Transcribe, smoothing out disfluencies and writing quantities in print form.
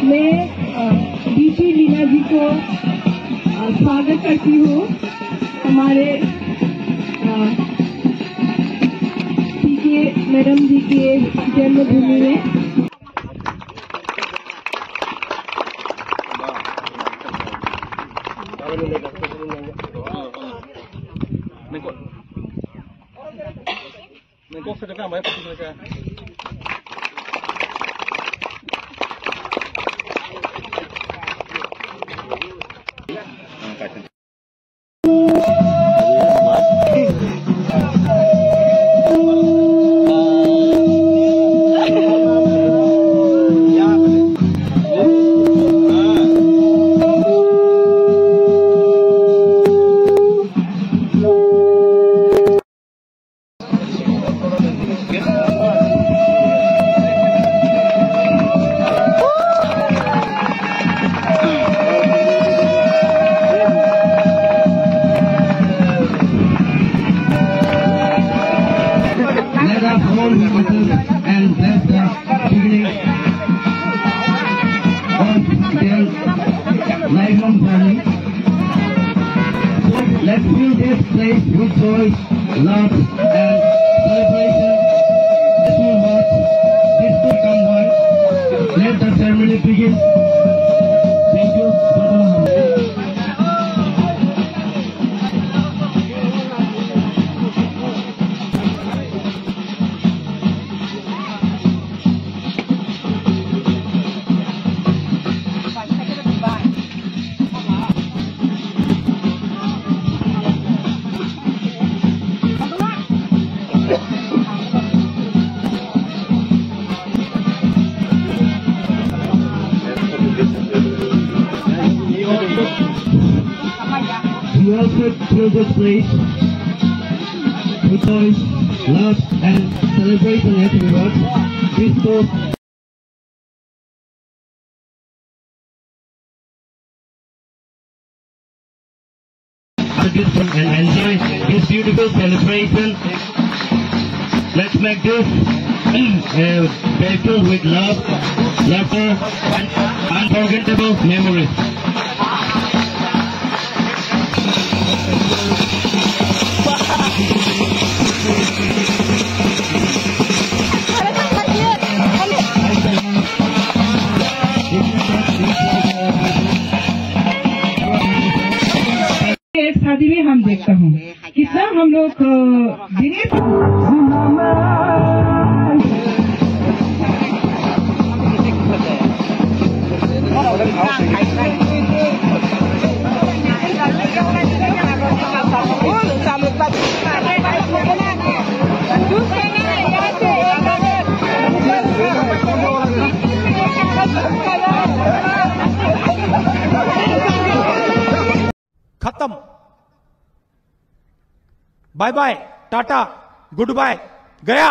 मैं डीसी लीना जी को स्वागत करती हूँ हमारे पीके मैडम जी के जन्मभूमि में। And bless the beginning of their lifelong journey. Let's fill this place with joy, love, and celebration. Let your hearts, this will come one. Let the ceremony begin. Thank you. We also fill this place with joy, love, and celebration as we watch this post. And enjoy this beautiful celebration. Let's make this filled with love, laughter, and unforgettable memories. एक शादी में हम देखता हूँ कितना हम लोग खत्म। Bye bye, tata, goodbye, गया।